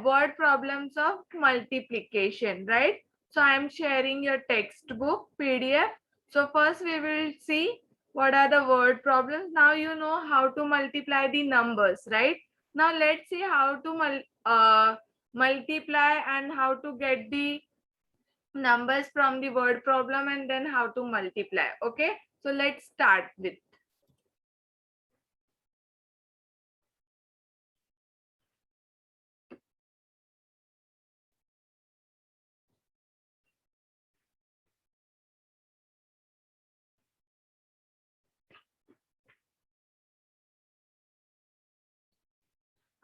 word problems of multiplication, right? So I am sharing your textbook PDF. So first we will see what are the word problems. Now you know how to multiply the numbers, right? Now let's see how to multiply and how to get the numbers from the word problem and then how to multiply. Okay, so let's start with.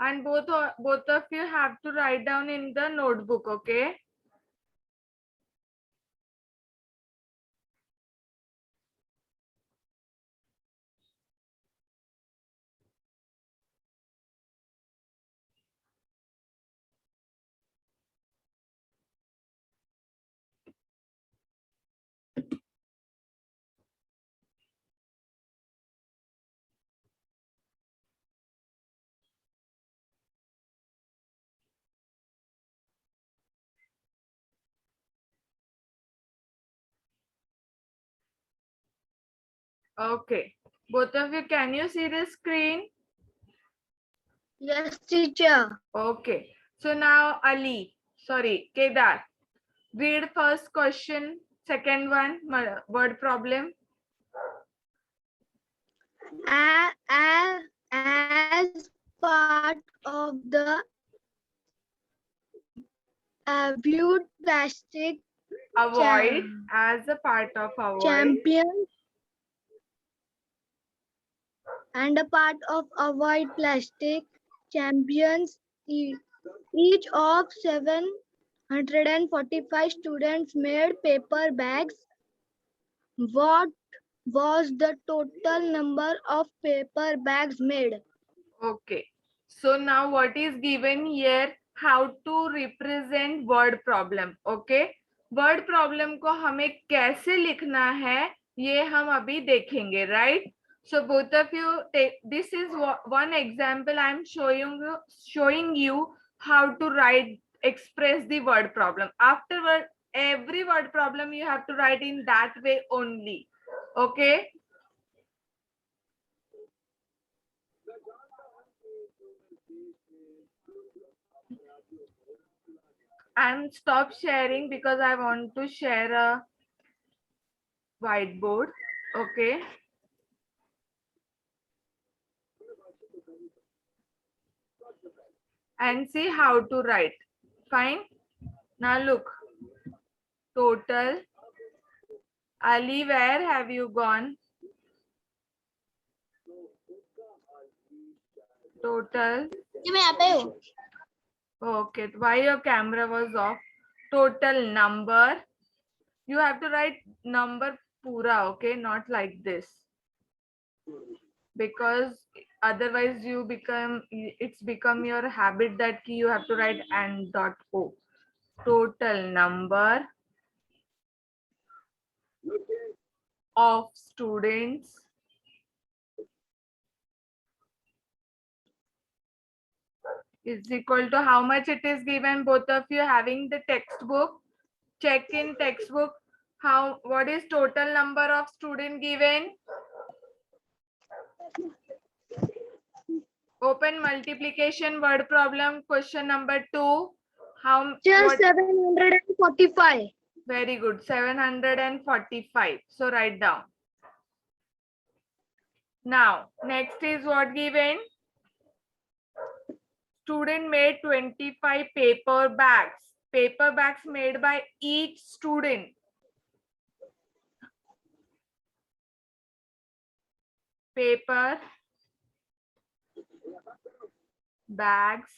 And both of you have to write down in the notebook, okay? Okay, both of you, can you see the screen? Yes, teacher. Okay, so now Kedar, read first question, second one, word problem. As part of the viewed plastic Avoid, as a part of avoid. champion and a part of avoid plastic champions, each of 745 students made paper bags. What was the total number of paper bags made? Okay, so now what is given here? How to represent word problem. Okay, word problem को हमें कैसे लिखना है ये हम अभी देखेंगे, right? So both of you take, this is one example I am showing you how to write, express the word problem. Afterward, every word problem you have to write in that way only. Okay. And stop sharing because I want to share a whiteboard. Okay. And see how to write. Fine. Now look. Total. Ali, where have you gone? Total. Okay. Why your camera was off? Total number. You have to write number pura, okay? Not like this. Because otherwise it's become your habit that you have to write and.o. Total number of students is equal to how much it is given. Both of you having the textbook, check in textbook what is total number of student given. Open multiplication word problem, question number 2. Just 745. Very good, 745. So write down. Now next is what given? Student made 25 paper bags. Paper bags made by each student. Paper bags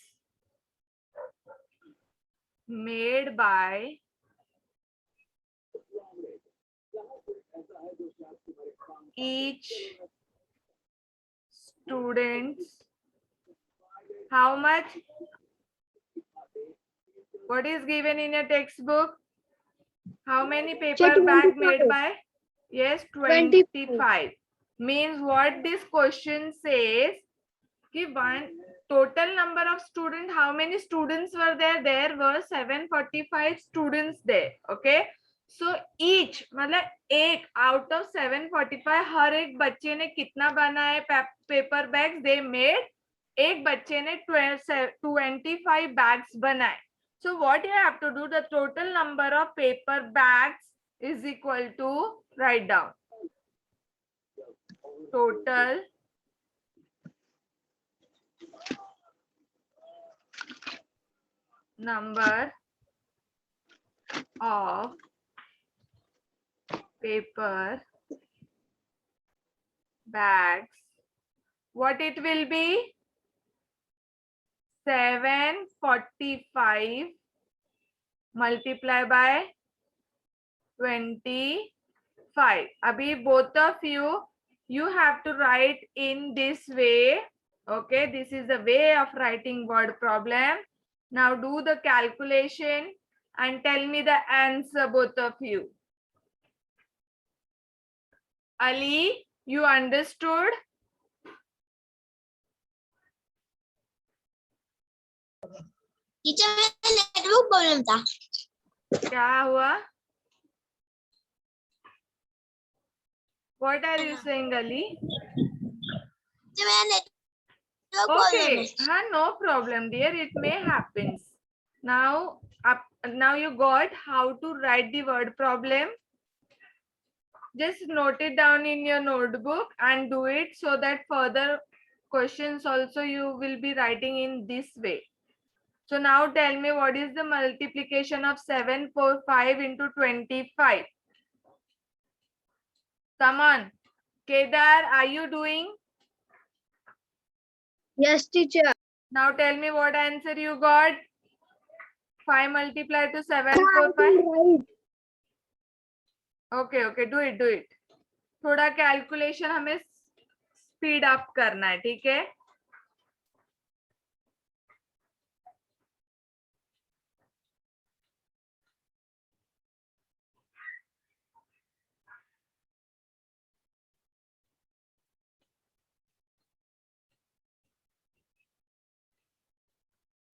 made by each students. How much? What is given in your textbook? How many paper bags made by? Yes, 25. Means what this question says, total number of students, how many students were there? There were 745 students there. Okay, so each मतलब एक out of 745 हर एक बच्चे ने कितना बनाए paper bags? They made, एक बच्चे ने 25 bags बनाए. So what you have to do, the total number of paper bags is equal to, write down, total number of paper bags. What it will be? 745 multiply by 25. Abhi both of you have to write in this way. Okay, this is the way of writing word problem. Now do the calculation and tell me the answer, both of you. Ali, you understood? Teacher मेरा network problem था. क्या हुआ? What are you saying, Ali? Teacher मेरा network problem Okay, है. no problem, dear. It may happen. Now you got how to write the word problem. Just note it down in your notebook and do it so that further questions also you will be writing in this way. So now tell me, what is the multiplication of 745 into 25? Come on. Kedar, are you doing? Yes, teacher. Now tell me what answer you got. 5 multiplied to 745. Okay, do it. थोड़ा calculation हमें speed up करना है, ठीक है?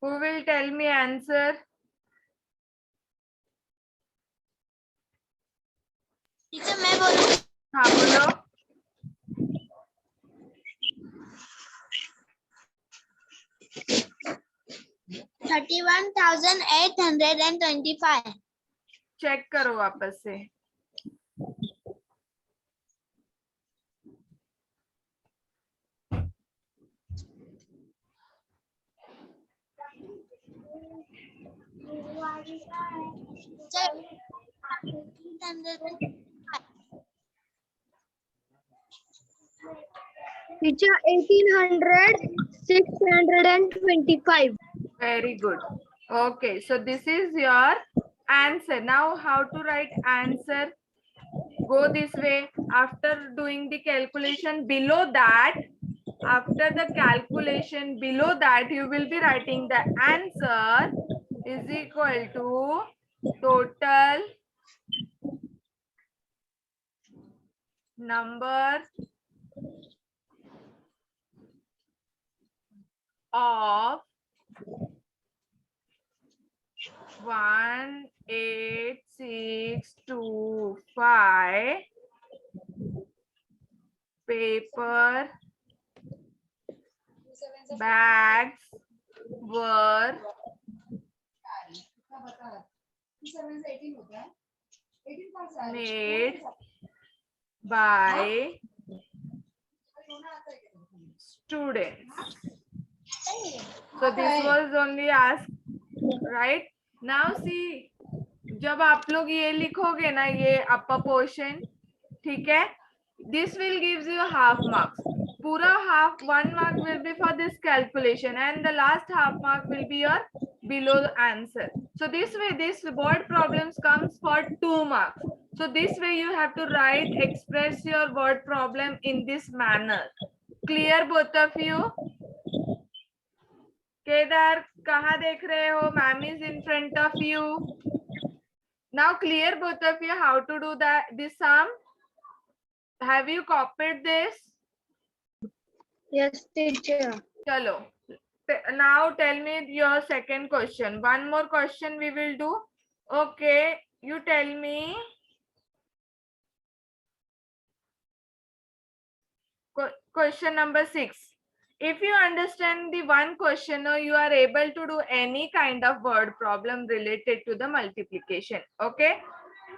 Who will tell me answer? Teacher मैं बोलूं. हाँ बोलो. 31,825. चेक करो वापस से. Teacher, 1800, 625. Very good. Okay, so this is your answer. Now how to write answer? Go this way. After doing the calculation below that, after the calculation below that, you will be writing the answer is equal to total number of 18625 paper bags were made by students. So this was only asked, right? Now see, जब आप लोग ये लिखोगे ना, ये upper portion, ठीक है, this will gives you half marks. पूरा half 1 mark will be for this calculation and the last half mark will be your below the answer. So this way, this word problems comes for 2 marks. So this way you have to write, express your word problem in this manner. Clear both of you? Kedar, कहाँ देख रहे हो? Ma'am is in front of you. Now clear both of you how to do this sum? Have you copied this? Yes, teacher. Chalo. Now tell me your second question. One more question we will do. Okay, you tell me. Question number 6. If you understand the one question, you are able to do any kind of word problem related to the multiplication. Okay.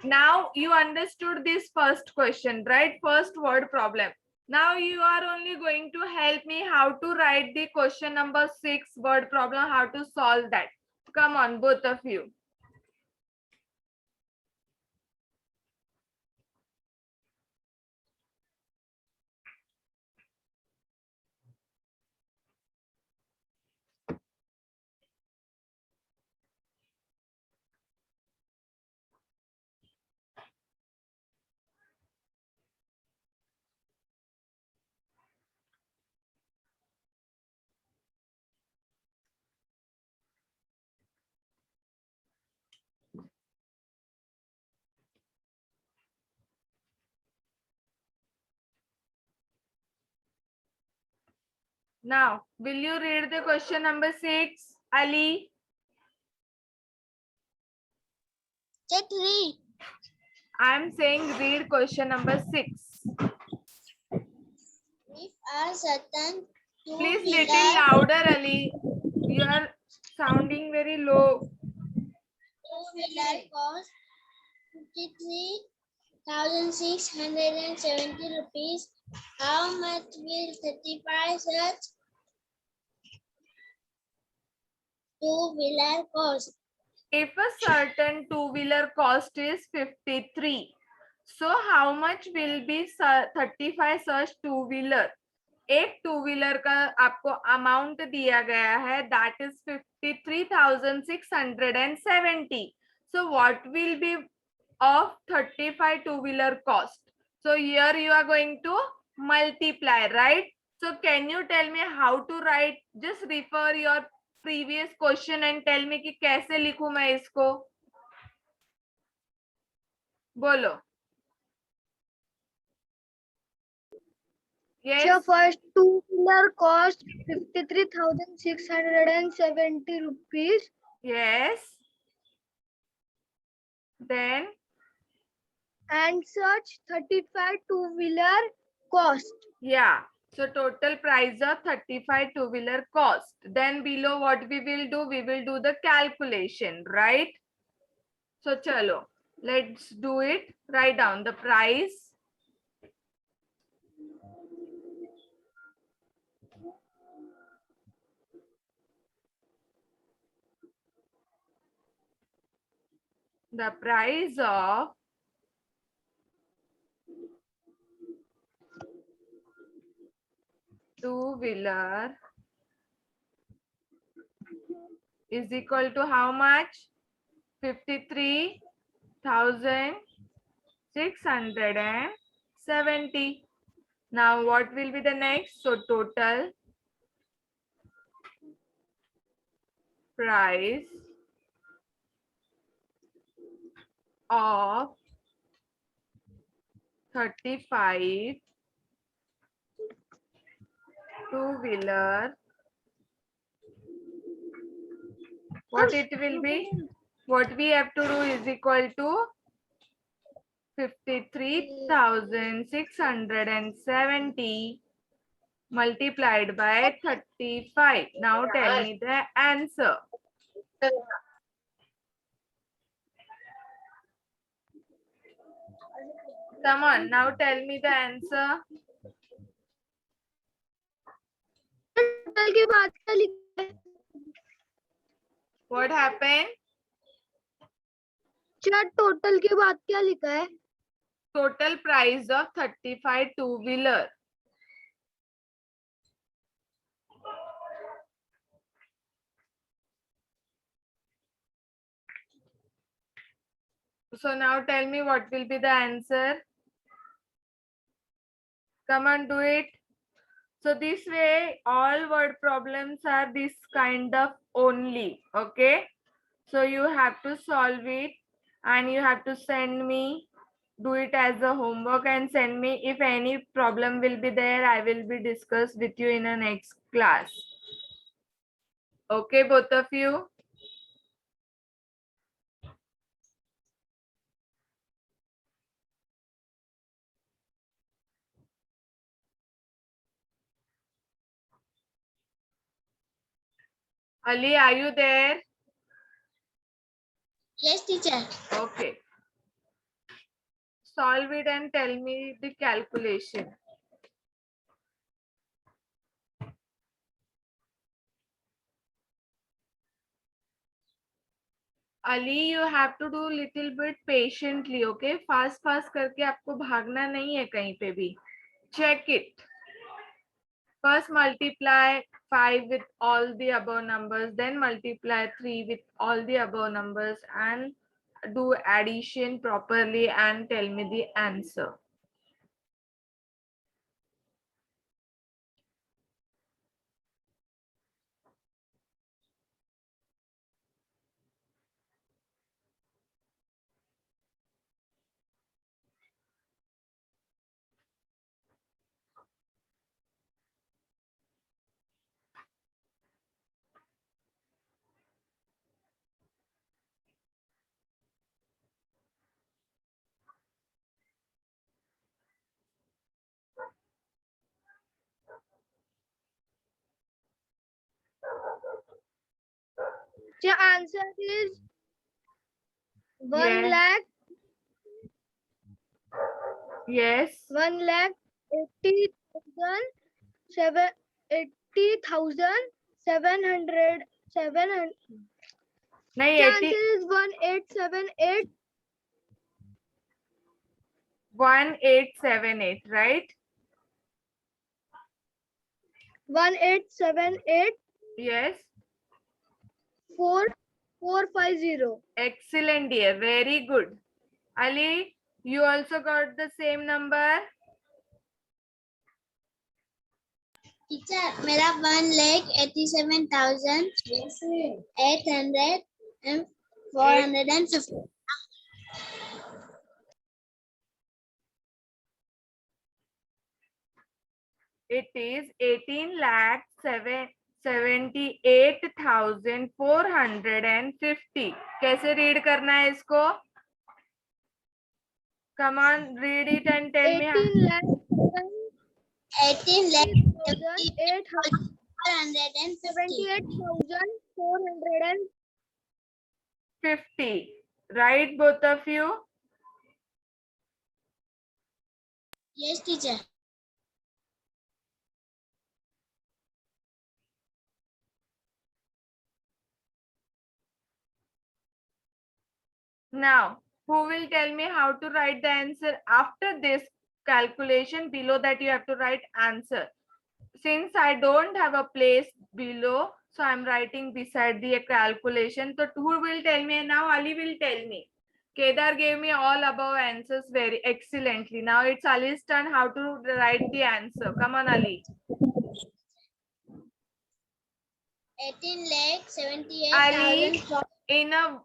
Now you understood this first question, right? First word problem. Now you are only going to help me how to write the question number 6 word problem, how to solve that. Come on, both of you. Now, will you read the question number 6, Ali? Just read. I am saying read question number 6. If a certain Please little louder, Ali. You are sounding very low. two-wheeler cost 53,670 rupees, how much will 35 such two-wheeler cost? If a certain two-wheeler cost is 53, so how much will be 35 such two-wheeler? एक two wheeler का आपको amount दिया गया है, that is 53,670. So what will be of 35 two-wheeler cost? So here you are going to multiply, right? So can you tell me how to write? Just refer your previous question and tell me कि कैसे लिखूं मैं इसको. बोलो. Yes. So first two-wheeler cost 53,670 rupees. Yes. Then. And such 35 two-wheeler cost. Yeah. So total price of 35 two-wheeler cost. Then below what we will do? We will do the calculation, right? So chalo, let's do it. Write down the price. The price of two-wheeler is equal to how much? 53,670. Now what will be the next? So total price of 35 two-wheeler, what it will be? What we have to do is equal to 53,670 multiplied by 35. Now tell me the answer. Come on, now tell me the answer. Total के बाद क्या लिखा है? What happened? क्या total के बाद क्या लिखा है? Total price of 35 two-wheeler. So now tell me what will be the answer. Come on, do it. So this way, all word problems are this kind of only, okay? So you have to solve it and you have to send me, do it as a homework and send me. If any problem will be there, I will be discussed with you in the next class. Okay, both of you. Ali, are you there? Yes, teacher. Okay. Solve it and tell me the calculation. Ali, you have to do little bit patiently, okay? Fast करके आपको भागना नहीं है कहीं पे भी. Check it. First multiply 5 with all the above numbers, then multiply 3 with all the above numbers and do addition properly and tell me the answer. The answer is Yes. 1 lakh Yes. 1,80,700. नहीं, The 80, answer is 1878. 1878, right? 1878 Yes. 4450. Excellent, dear. Very good. Ali, you also got the same number? Teacher मेरा 1,87,800 and 450. It is 18,78,450. कैसे read करना है इसको? Come on, read it and tell me. 18,78,450. Right, both of you? Yes, teacher. Now, who will tell me how to write the answer after this calculation? Below that you have to write answer. Since I don't have a place below, so I'm writing beside the calculation. So who will tell me now? Ali will tell me. Kedar gave me all above answers very excellently. Now it's Ali's turn how to write the answer. Come on, Ali. 18,78,000. Ali, in a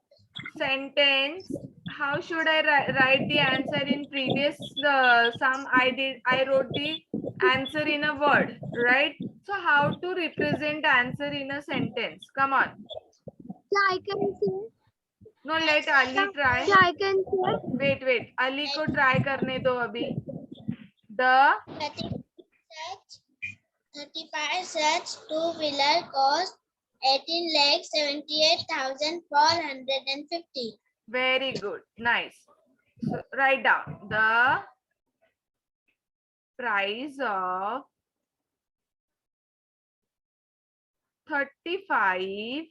sentence, how should I write the answer? In previous sum I wrote the answer in a word, right? So how to represent answer in a sentence? Come on. Yeah, I can say. No, let Ali try. Yeah, I can say. Wait, Ali को try करने दो अभी. The 35 such two-wheeler cost 18,78,450. very good, nice. So write down the price of 35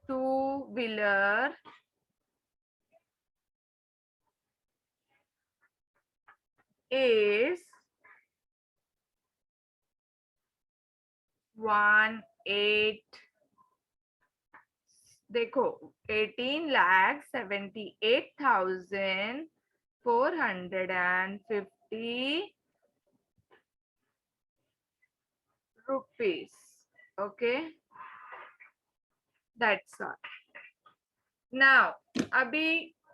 two-wheeler is 18 देखो 18,78,450 rupees. Okay, that's all. Now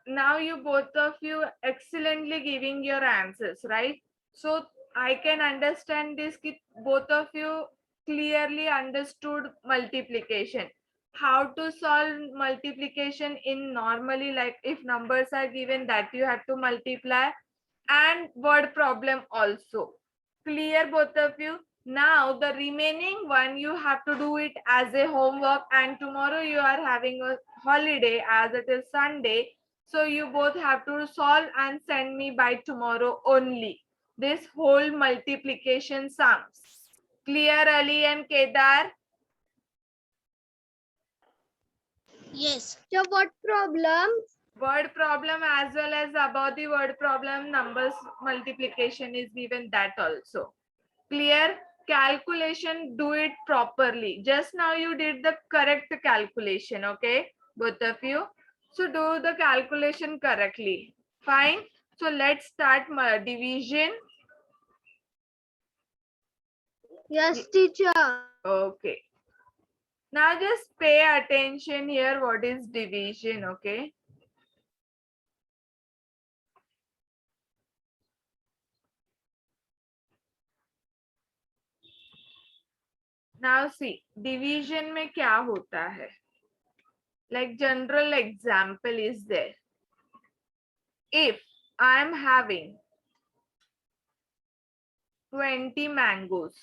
now you both of you excellently giving your answers, right? So I can understand this कि both of you clearly understood multiplication. How to solve multiplication in normally, like if numbers are given that you have to multiply, and word problem also. Clear both of you? Now the remaining one you have to do it as a homework, and tomorrow you are having a holiday as it is Sunday. So you both have to solve and send me by tomorrow only this whole multiplication sums. Clear, Ali and Kedar? Yes. So what problem? Word problem as well as above the word problem numbers multiplication is given, that also. Clear? Calculation, do it properly. Just now you did the correct calculation, okay? Both of you. So do the calculation correctly. Fine. So let's start division. Yes, teacher. Okay. Now just pay attention here. What is division? Okay. Now see, division में क्या होता है? Like general example is there. If I am having 20 mangoes,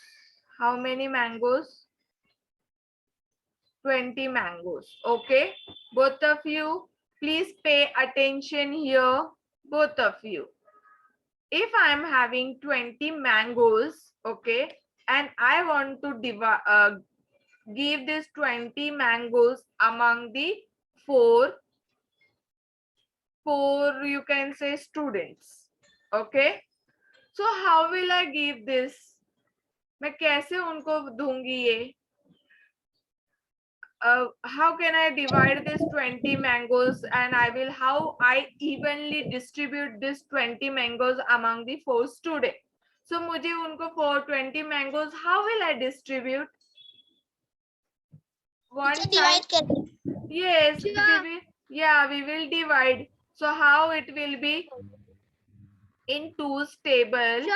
how many mangoes? 20 mangoes. Okay. Both of you, please pay attention here. Both of you. If I am having 20 mangoes, okay, and I want to give this 20 mangoes among the four you can say students. Okay. So how will I give this? मैं कैसे उनको दूंगी ये? How can I divide this 20 mangoes, and how I evenly distribute this 20 mangoes among the 4 students? So मुझे उनको 20 mangoes, how will I distribute? One divide time, yes, we will divide. So how it will be? In 2's table,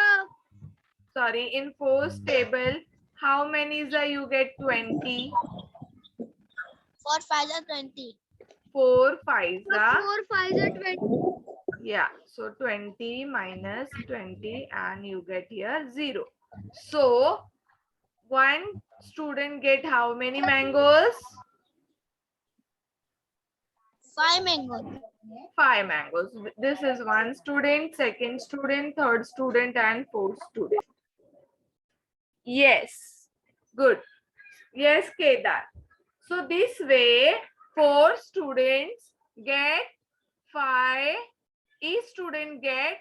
sorry, in 4's table, how many is that you get 20? 4 5 are 20. 4 5s 4 5 are 20. Yeah, so 20 minus 20 and you get here 0. So one student get how many mangoes? 5 mangoes. 5 mangoes. This is one student, second student, third student and fourth student. Yes, good. Yes, Kedar. So this way 4 students get 5, each student get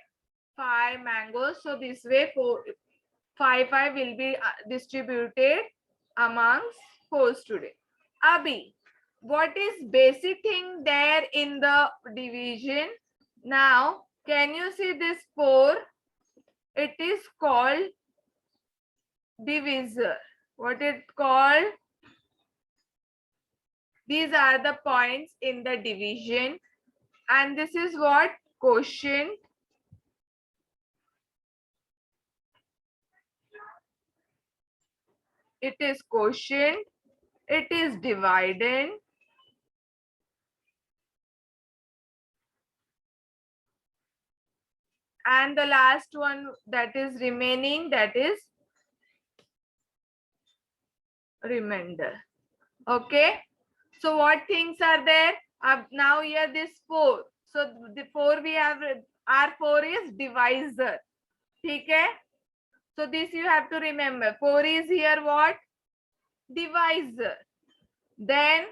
5 mangoes. So this way 5 will be distributed amongst 4 students. Abhi, what is basic thing there in the division? Now, can you see this 4? It is called divisor. What it called? These are the points in the division. And this is what? Quotient. It is quotient. It is dividend. And the last one that is remaining, that is remainder. Okay. So what things are there? Now here this 4. So the 4 we have, R4 is divisor. Okay. So this you have to remember. 4 is here what? Divisor. Then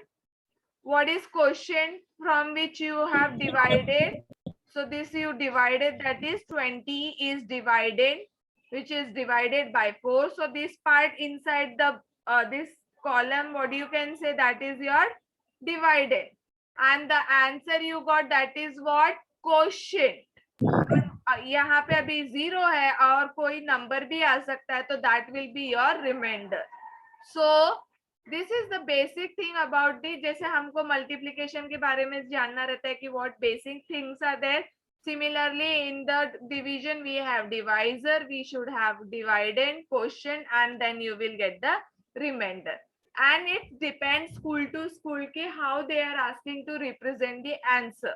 what is quotient from which you have divided? So this you divided, that is 20 is divided, which is divided by 4. So this part inside the this column, what you can say, that is your divided. And the answer you got, that is what? Quotient. यहाँ पे अभी 0 है और कोई number भी आ सकता है, तो that will be your remainder. So this is the basic thing about the, जैसे हमको multiplication के बारे में जानना रहता है कि what basic things are there. Similarly, in the division, we have divisor, we should have dividend, quotient, and then you will get the remainder. And it depends school to school ki how they are asking to represent the answer.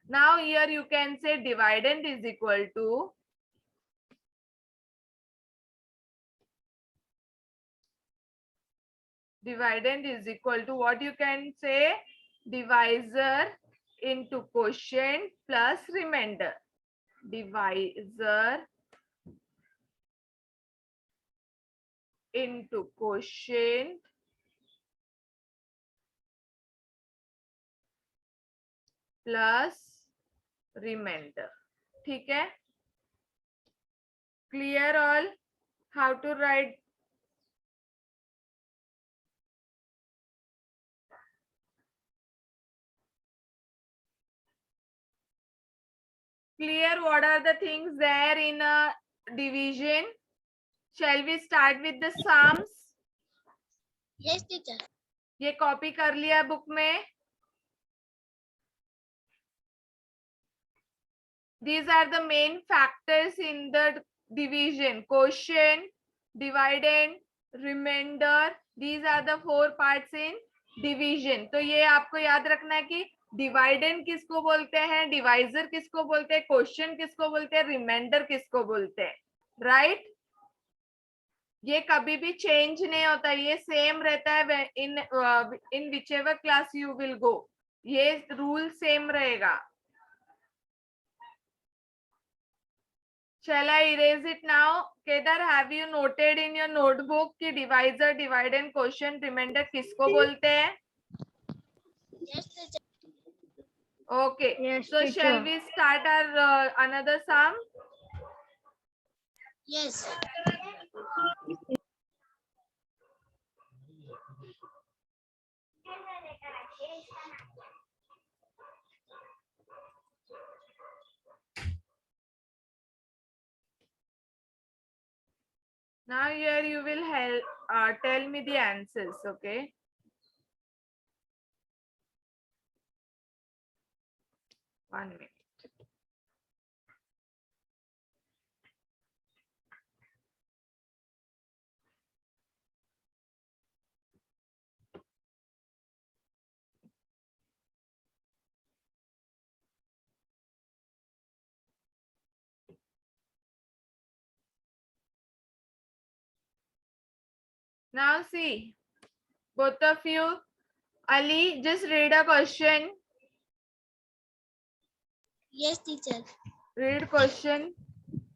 Now here you can say dividend is equal to what you can say, divisor into quotient plus remainder. Divisor into quotient plus remainder. ठीक है? Clear all? How to write? Clear what are the things there in a division? Shall we start with the sums? Yes, teacher. ये copy कर लिया book में? These are the main factors in the division: quotient, dividend, remainder. These are the 4 parts in division. तो ये आपको याद रखना है कि डिवाइडेंड किसको बोलते हैं, डिवाइजर किसको बोलते हैं, क्वेश्चन किसको बोलते हैं, रिमाइंडर किसको बोलते हैं, राइट? ये कभी भी चेंज नहीं होता, ये सेम रहता है in which ever class you will go, ये रूल सेम रहेगा. Shall I erase it now? Kedar, have you noted in your notebook कि divisor, dividend, quotient, remainder किसको बोलते हैं? Yes, teacher. Okay. Yes, So teacher. shall we start our another sum? Yes. Now here you will help tell me the answers, okay? One minute. Now see, both of you, Ali, just read a question. Yes, teacher. Read question.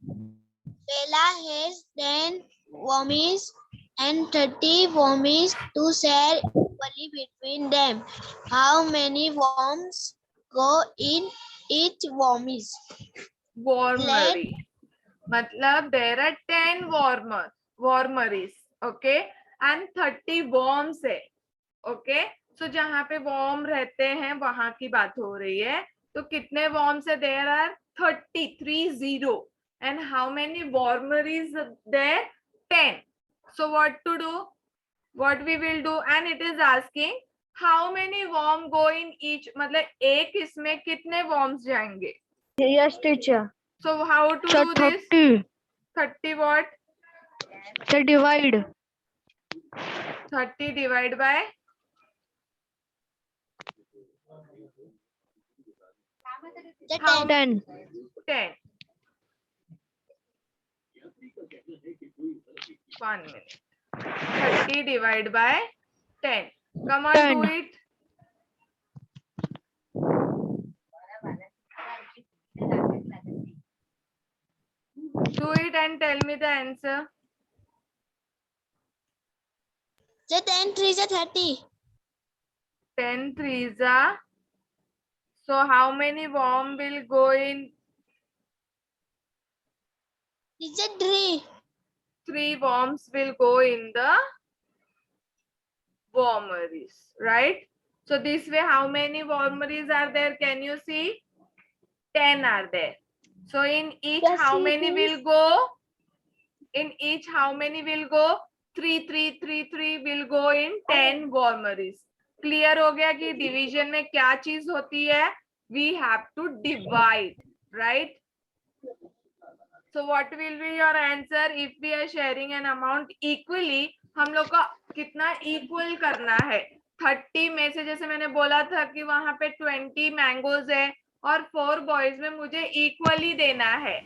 Bella has 10 wormies and 30 wormies to share equally between them. How many worms go in each wormies? Wormery. मतलब there are 10 wormeries, okay, and 30 worms है, okay. So जहाँ पे worm रहते हैं वहां की बात हो रही है. तो कितने worms है? There are 30. And how many wormeries there? 10. So what to do? What we will do? And it is asking how many worm go in each. मतलब एक इसमें कितने worms जाएंगे? Yes, teacher. So how to So do this? 30. 30 what? So divide. 30 divided by? How? 10. 10. 1 minute. 30 divided by 10. Come on, 10. do it. Do it and tell me the answer. So 10 3s are 30. 10 threes are. So how many worm will go in? Is it 3? 3 worms will go in the wormeries, right? So this way, how many wormeries are there? Can you see? 10 are there. So in each, Yes, how see, many please. will go? In each, how many will go? 3 will go in 10 wormeries. Clear हो गया कि division में क्या चीज होती है? We have to divide. right? So what will be your answer if we are sharing an amount equally? हम लोग को कितना equal करना है? 30 में से जैसे मैंने बोला था कि वहां पे 20 मैंगोज है और 4 बॉयज में मुझे equally देना है.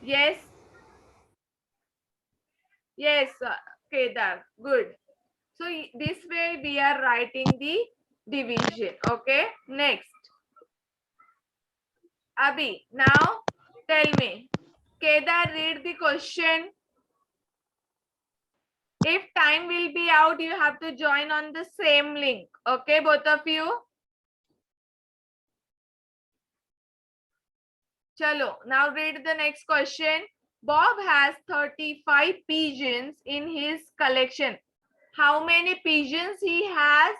Yes. Yes, Kedar. Good. So this way we are writing the division. Okay. Next. Abhi, now tell me. Kedar, read the question. If time will be out, you have to join on the same link. Okay, both of you? Chalo, now read the next question. Bob has 35 pigeons in his collection. How many pigeons he has?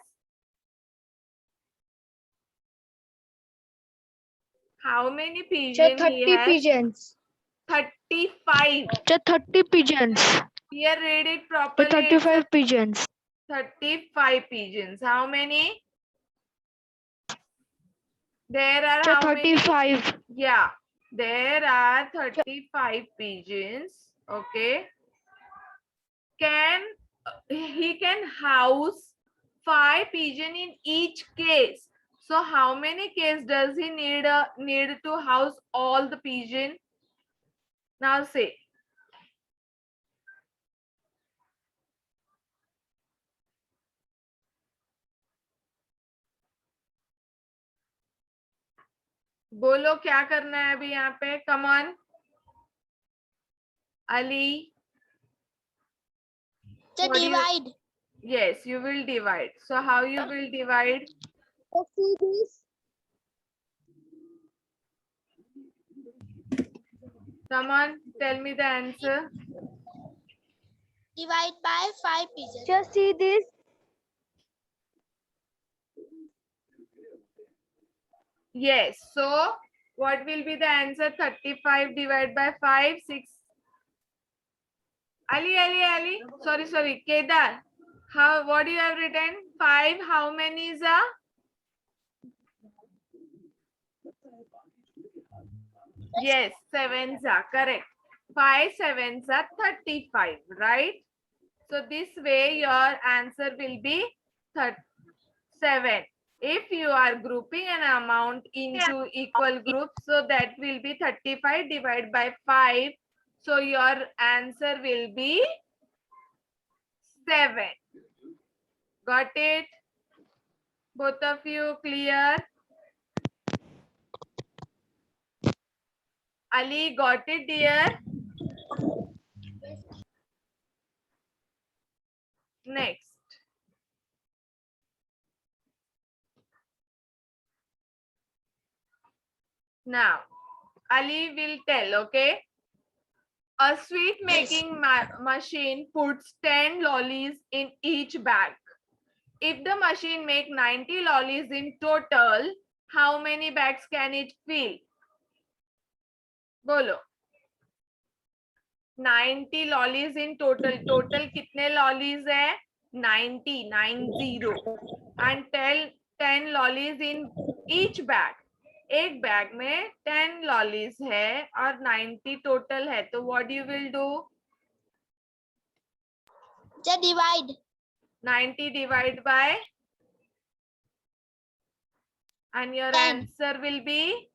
How many pigeons he 30 has? pigeons. 35. 30 pigeons. Here read it properly. 35 pigeons. 35 pigeons. How many? There are how 35. many? Yeah. There are 35 pigeons. Okay. He can house 5 pigeons in each case. So how many cases does he need to house all the pigeon? Now say. बोलो क्या करना है अभी यहाँ पे? Come on. Ali. So divide. Yes, you will divide. So how you will divide? So see this. Come on, tell me the answer. Divide by 5 pigeons. Just see this. Yes. So what will be the answer? 35 divided by 5, 6. Ali. Sorry. Kedar. What you have written? 5. How many is a? Yes, 7s are correct. 5 7s are 35, right? So this way your answer will be 7. If you are grouping an amount into equal groups, so that will be 35 divided by 5. So your answer will be 7. Got it? Both of you clear? Ali, got it, dear? Next. Now, Ali will tell, okay? A sweet making machine puts 10 lollies in each bag. If the machine makes 90 lollies in total, how many bags can it fill? Bolo. 90 lollies in total. Total kitne lollies hai? 90. And 10 lollies in each bag. एक bag में 10 lollies है और 90 total है, तो what you will do? Just divide. 90 divide by, and your 10. answer will be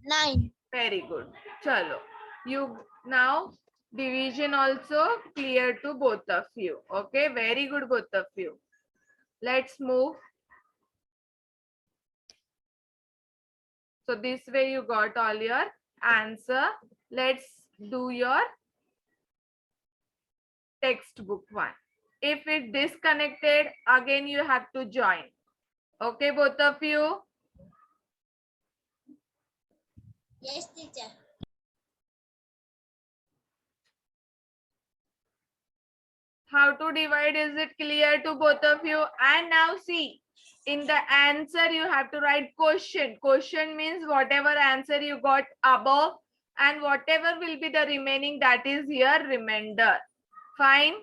9. very good. Chalo, you now division also clear to both of you. Okay, very good, both of you. Let's move. So this way you got all your answer. Let's do your textbook one. If it disconnected, again you have to join. Okay, both of you? Yes, teacher. How to divide, is it clear to both of you? And now see, in the answer you have to write question. Question means whatever answer you got above and whatever will be the remaining, that is your remainder. Fine.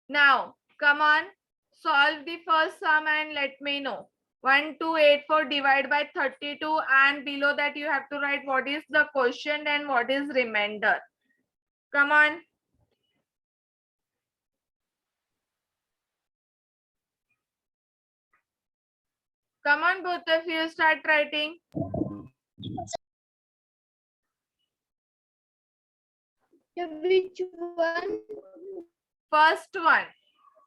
Now, come on, solve the first sum and let me know. 1284 divide by 32, and below that you have to write what is the quotient and what is remainder. Come on. Come on, both of you, start writing. Which one? First one,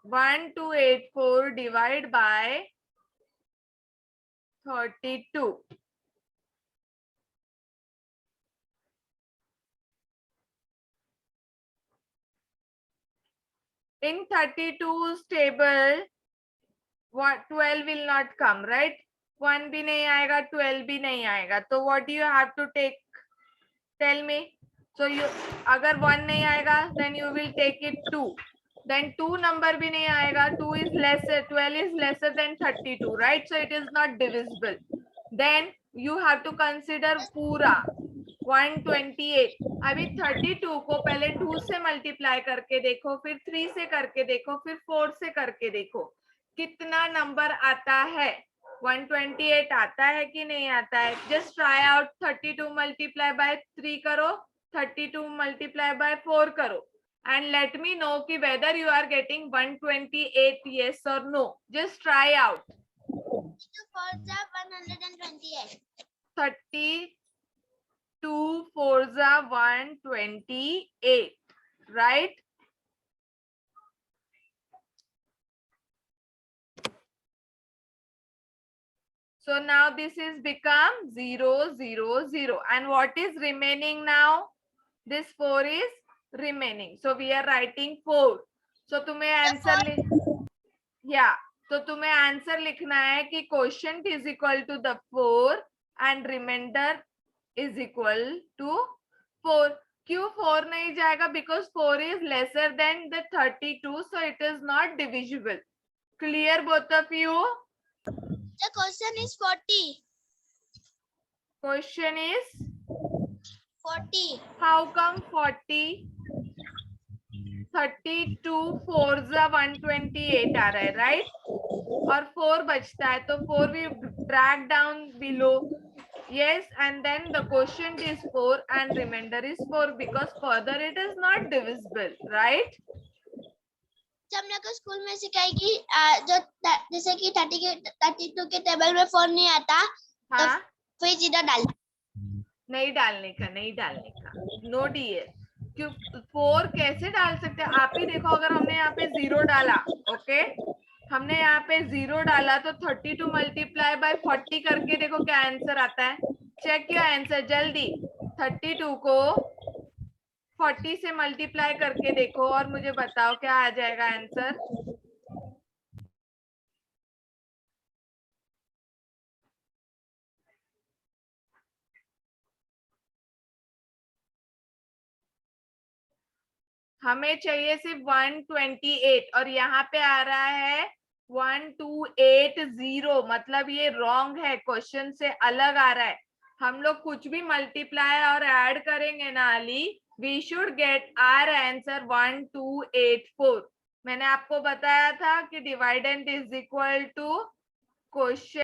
1284 divide by 32. In 32's table, what 12 will not come, right? 1 भी नहीं आएगा, 12 भी नहीं आएगा. तो what do you have to take? Tell me. So you, अगर 1 नहीं आएगा, then you will take it 2. Then 2 number भी नहीं आएगा. 2 is lesser, 12 is lesser than 32, right? So it is not divisible. Then you have to consider पूरा 128. अभी 32 को पहले 2 से मल्टीप्लाई करके देखो, फिर 3 से करके देखो, फिर 4 से करके देखो, कितना नंबर आता है. 128 आता है कि नहीं आता है. Just try out. 32 multiply by 3 करो, 32 मल्टीप्लाई बाय 4 करो, and let me know कि whether you are getting 128 yes or no. Just try out. 128. 32 4s are 128, right? So now this is become 0 0 0, and what is remaining now? This 4 is remaining, so we are writing 4. So तुम्हें answer तो तुम्हें answer लिखना है कि quotient is equal to the 4 and remainder is equal to 4. क्यों 4 नहीं जाएगा? Because 4 is lesser than the 32, so it is not divisible. Clear, both of you? The question is 40. Question is 40. how come 40? 32 4s are 128 आ रहा है, right? और 4 बचता है, तो 4 we drag down below. Yes, and then the quotient is 4 and remainder is 4 because further it is not divisible, right? हमने को school में सिखाई कि जो जैसे कि 32 के टेबल में 4 नहीं आता, हाँ, तो फिर जीरो डाल नहीं डालने का, नहीं डालने का. No dear. क्यों 4 कैसे डाल सकते हैं? आप ही देखो, अगर हमने यहाँ पे 0 डाला, ओके, हमने यहाँ पे 0 डाला तो 32 मल्टीप्लाई बाय 40 करके देखो क्या आंसर आता है. चेक योर आंसर जल्दी. 32 को 40 से मल्टीप्लाई करके देखो और मुझे बताओ क्या आ जाएगा आंसर. हमें चाहिए सिर्फ 128 और यहाँ पे आ रहा है 1280. मतलब ये रॉन्ग है, क्वेश्चन से अलग आ रहा है. हम लोग कुछ भी मल्टीप्लाई और ऐड करेंगे ना अली, we should get our answer 1284. मैंने आपको बताया था कि dividend is equal to question